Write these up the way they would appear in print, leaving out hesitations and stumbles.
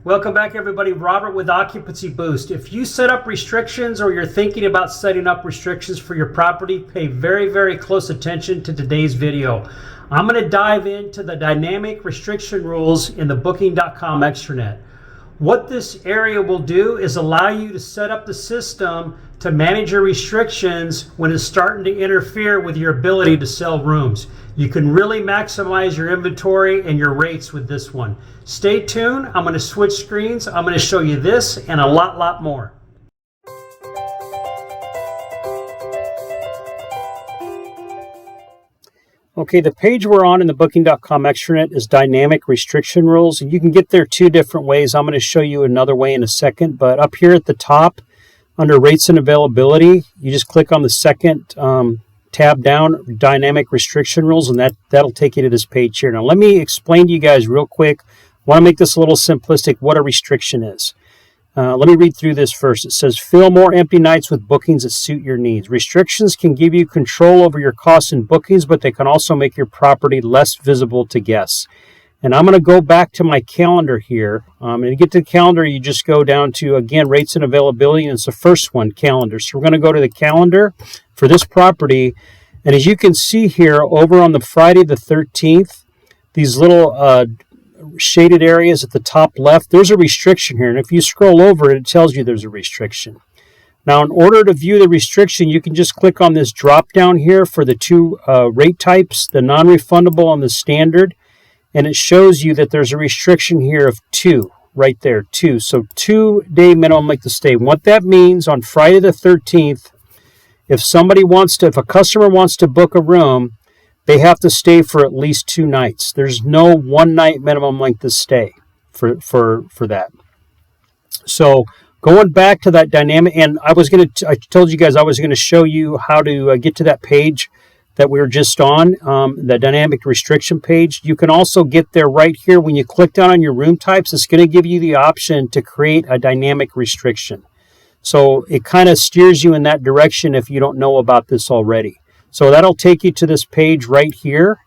Welcome back, everybody. Robert with Occupancy Boost. If you set up restrictions or you're thinking about setting up restrictions for your property, pay very, very close attention to today's video. I'm going to dive into the dynamic restriction rules in the booking.com extranet. What this area will do is allow you to set up the system to manage your restrictions when it's starting to interfere with your ability to sell rooms. You can really maximize your inventory and your rates with this one. Stay tuned. I'm going to switch screens. I'm going to show you this and a lot more. Okay, the page we're on in the booking.com extranet is dynamic restriction rules, and you can get there two different ways. I'm going to show you another way in a second, but up here at the top under rates and availability, you just click on the second tab down, dynamic restriction rules, and that'll take you to this page here. Now let me explain to you guys real quick. I want to make this a little simplistic what a restriction is. Let me read through this first. It says, fill more empty nights with bookings that suit your needs. Restrictions can give you control over your costs and bookings, but they can also make your property less visible to guests. And I'm going to go back to my calendar here. And to get to the calendar, you just go down to, again, rates and availability, and it's the first one, calendar. So we're going to go to the calendar for this property. And as you can see here, over on the Friday the 13th, these little shaded areas at the top left, there's a restriction here, and if you scroll over it tells you there's a restriction. Now in order to view the restriction, you can just click on this drop down here for the two rate types, the non-refundable and the standard, and it shows you that there's a restriction here of 2 right there, 2. So 2-day minimum length of stay. What that means on Friday the 13th, if a customer wants to book a room, they have to stay for at least 2 nights. There's no 1 night minimum length of stay for that. So going back to that dynamic, and I told you guys I was going to show you how to get to that page that we were just on, the dynamic restriction page. You can also get there right here. When you click down on your room types, it's going to give you the option to create a dynamic restriction. So it kind of steers you in that direction if you don't know about this already. So that'll take you to this page right here.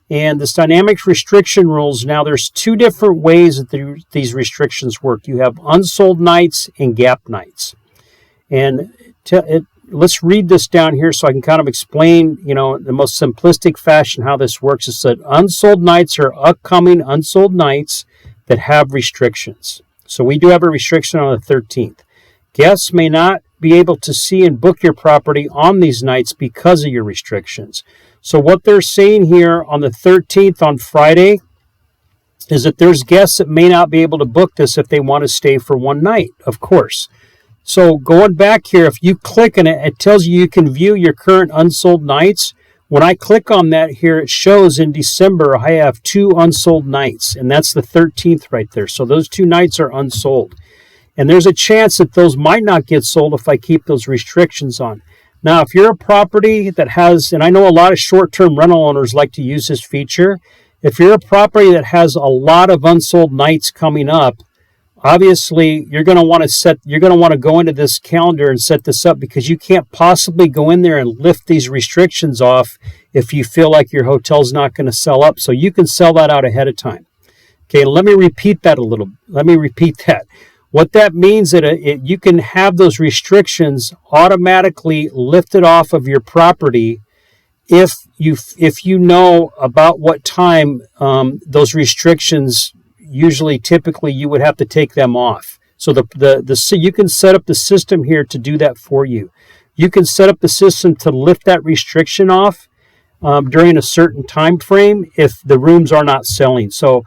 And this dynamic restriction rules, now there's 2 different ways that these restrictions work. You have unsold nights and gap nights. And let's read this down here so I can kind of explain, the most simplistic fashion how this works. It said unsold nights are upcoming unsold nights that have restrictions. So we do have a restriction on the 13th. Guests may not be able to see and book your property on these nights because of your restrictions. So what they're saying here on the 13th on Friday is that there's guests that may not be able to book this if they want to stay for 1 night, of course. So going back here, if you click on it, it tells you can view your current unsold nights. When I click on that here, it shows in December I have 2 unsold nights, and that's the 13th right there. So those 2 nights are unsold. And there's a chance that those might not get sold if I keep those restrictions on. Now, if you're a property that has, and I know a lot of short-term rental owners like to use this feature, if you're a property that has a lot of unsold nights coming up, obviously you're going to want to go into this calendar and set this up, because you can't possibly go in there and lift these restrictions off if you feel like your hotel's not going to sell up. So you can sell that out ahead of time. Okay, let me repeat that. What that means is that you can have those restrictions automatically lifted off of your property if you know about what time those restrictions typically you would have to take them off. So you can set up the system here to do that for you. You can set up the system to lift that restriction off during a certain time frame if the rooms are not selling. So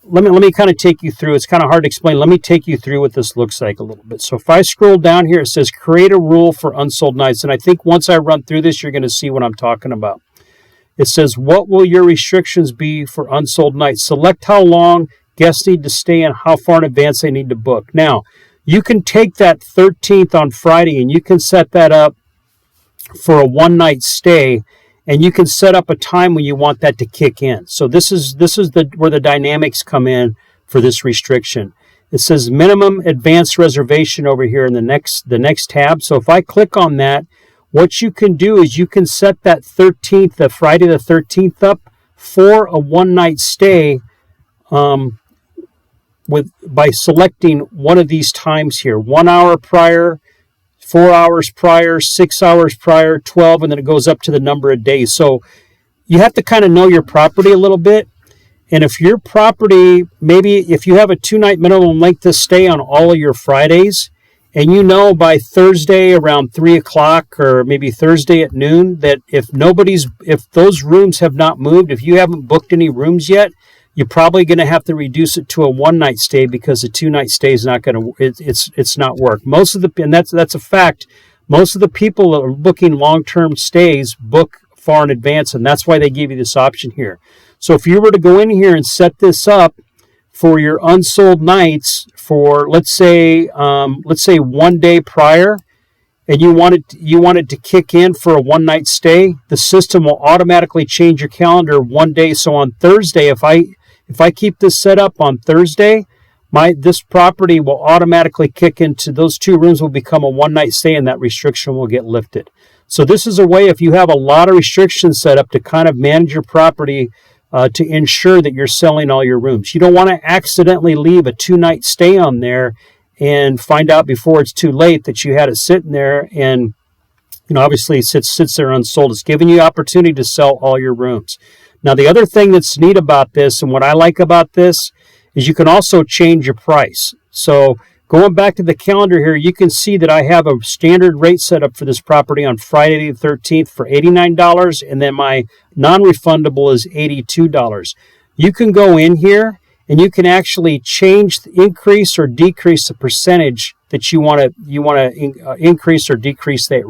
let me kind of take you through. It's kind of hard to explain. Let me take you through what this looks like a little bit. So if I scroll down here, it says create a rule for unsold nights. And I think once I run through this, you're going to see what I'm talking about. It says, what will your restrictions be for unsold nights? Select how long guests need to stay and how far in advance they need to book. Now, you can take that 13th on Friday and you can set that up for a 1-night stay. And you can set up a time when you want that to kick in. So this is where the dynamics come in for this restriction. It says minimum advance reservation over here in the next tab. So if I click on that, what you can do is you can set that 13th, the Friday the 13th up for a 1-night stay by selecting one of these times here: 1 hour prior, 4 hours prior, 6 hours prior, 12, and then it goes up to the number of days. So you have to kind of know your property a little bit. And if your property, maybe if you have a 2-night minimum length of stay on all of your Fridays, and you know by Thursday around 3 o'clock or maybe Thursday at noon that if those rooms have not moved, if you haven't booked any rooms yet, you're probably going to have to reduce it to a 1-night stay, because a 2-night stay is not going to, it's not work. And that's a fact. Most of the people that are booking long-term stays book far in advance, and that's why they give you this option here. So if you were to go in here and set this up for your unsold nights for, let's say 1 day prior, and you want it to kick in for a 1-night stay, the system will automatically change your calendar 1 day. So on Thursday, if I keep this set up on Thursday, this property will automatically kick into, those 2 rooms will become a 1-night stay, and that restriction will get lifted. So this is a way, if you have a lot of restrictions set up, to kind of manage your property to ensure that you're selling all your rooms. You don't want to accidentally leave a 2-night stay on there and find out before it's too late that you had it sitting there, and obviously it sits there unsold. It's giving you opportunity to sell all your rooms. Now, the other thing that's neat about this, and what I like about this, is you can also change your price. So going back to the calendar here, you can see that I have a standard rate set up for this property on Friday the 13th for $89, and then my non-refundable is $82. You can go in here and you can actually increase or decrease the percentage that you want to increase or decrease that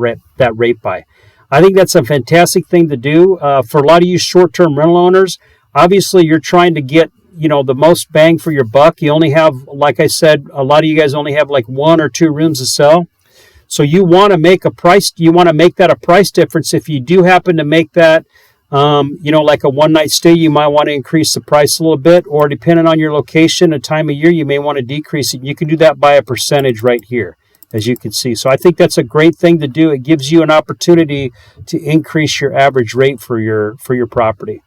rate by. I think that's a fantastic thing to do. For a lot of you short-term rental owners, obviously you're trying to get the most bang for your buck. You only have, like I said, a lot of you guys only have like 1 or 2 rooms to sell. So you want to make that a price difference. If you do happen to make that, like a 1-night stay, you might want to increase the price a little bit, or depending on your location and time of year, you may want to decrease it. You can do that by a percentage right here, as you can see. So I think that's a great thing to do. It gives you an opportunity to increase your average rate for your property.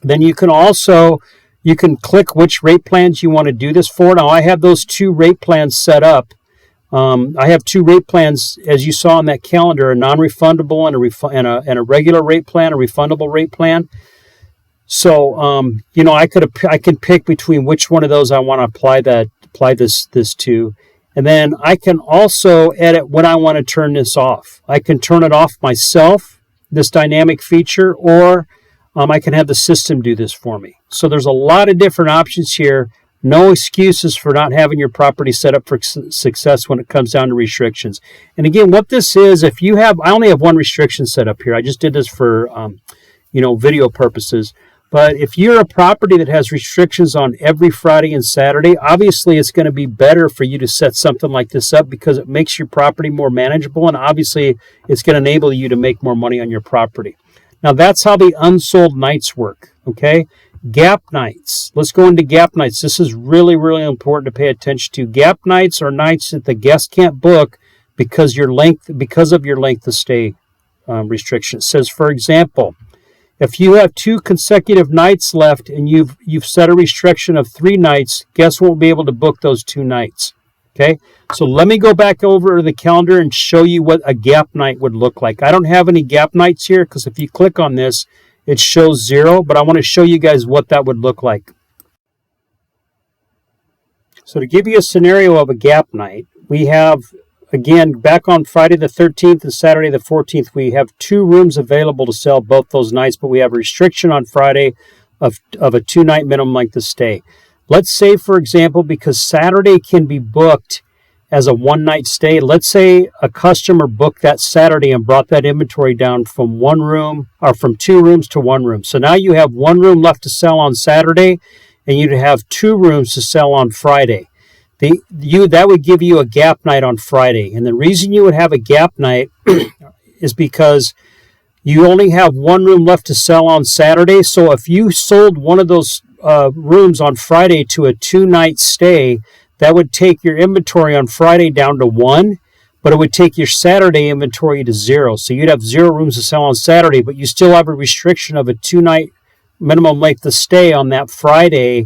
Then you can click which rate plans you want to do this for. Now I have those 2 rate plans set up. I have 2 rate plans, as you saw on that calendar: a non-refundable and a regular rate plan, a refundable rate plan. So I can pick between which one of those I want to apply this to, and then I can also edit when I want to turn this off. I can turn it off myself, this dynamic feature, or I can have the system do this for me. So there's a lot of different options here. No excuses for not having your property set up for success when it comes down to restrictions. And again, what this is, I only have 1 restriction set up here. I just did this for, video purposes. But if you're a property that has restrictions on every Friday and Saturday, obviously it's going to be better for you to set something like this up, because it makes your property more manageable, and obviously it's going to enable you to make more money on your property. Now, that's how the unsold nights work, okay? Gap nights. Let's go into gap nights. This is really, really important to pay attention to. Gap nights are nights that the guest can't book because of your length of stay restriction. It says, for example, if you have 2 consecutive nights left and you've set a restriction of 3 nights, guests won't be able to book those 2 nights. Okay, so let me go back over to the calendar and show you what a gap night would look like. I don't have any gap nights here because if you click on this, it shows 0, but I want to show you guys what that would look like. So to give you a scenario of a gap night, we have, again, back on Friday the 13th and Saturday the 14th, we have 2 rooms available to sell both those nights, but we have a restriction on Friday of a 2-night minimum length of stay. Let's say, for example, because Saturday can be booked as a 1-night stay, let's say a customer booked that Saturday and brought that inventory down from 1 room or from 2 rooms to 1 room. So now you have 1 room left to sell on Saturday, and you'd have 2 rooms to sell on Friday. That would give you a gap night on Friday. And the reason you would have a gap night is because you only have 1 room left to sell on Saturday. So if you sold one of those rooms on Friday to a 2-night stay, that would take your inventory on Friday down to 1, but it would take your Saturday inventory to 0. So you'd have 0 rooms to sell on Saturday, but you still have a restriction of a 2-night minimum length of stay on that Friday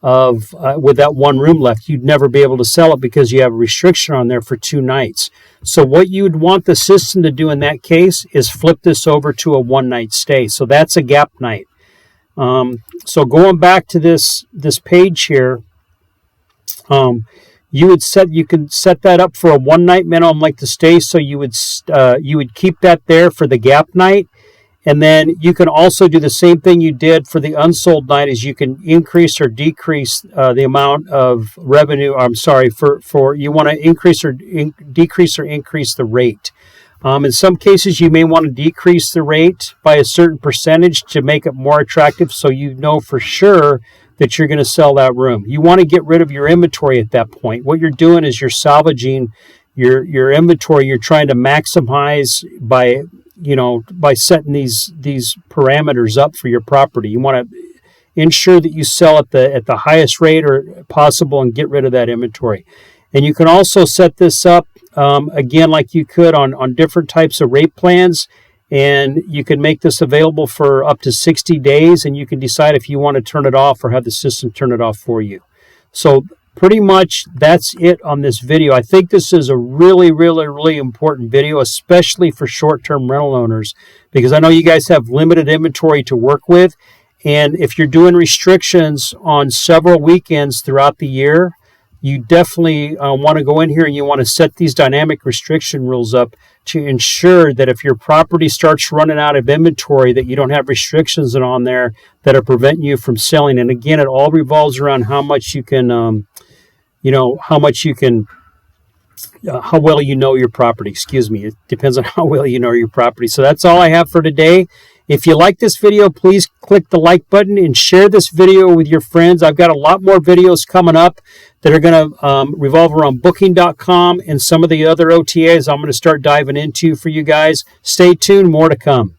with that one room left. You'd never be able to sell it because you have a restriction on there for 2 nights. So what you'd want the system to do in that case is flip this over to a 1-night stay. So that's a gap night. So going back to this page here, you can set that up for a 1-night minimum length of stay. So you would keep that there for the gap night. And then you can also do the same thing you did for the unsold night, is you can increase or decrease the amount of revenue. For you want to increase or decrease or increase the rate. In some cases, you may want to decrease the rate by a certain percentage to make it more attractive, so you know for sure that you're going to sell that room. You want to get rid of your inventory at that point. What you're doing is you're salvaging your inventory. You're trying to maximize by setting these parameters up for your property. You want to ensure that you sell at the highest rate or possible and get rid of that inventory. And you can also set this up again like you could on different types of rate plans, and you can make this available for up to 60 days, and you can decide if you want to turn it off or have the system turn it off for you. So pretty much that's it on this video. I think this is a really, really, really important video, especially for short-term rental owners, because I know you guys have limited inventory to work with. And if you're doing restrictions on several weekends throughout the year, you definitely want to go in here and you want to set these dynamic restriction rules up to ensure that if your property starts running out of inventory, that you don't have restrictions on there that are preventing you from selling. And again, it all revolves around how much you can how well you know your property. It depends on how well you know your property. So that's all I have for today. If you like this video, please click the like button and share this video with your friends. I've got a lot more videos coming up that are going to revolve around booking.com and some of the other OTAs I'm going to start diving into for you guys. Stay tuned, more to come.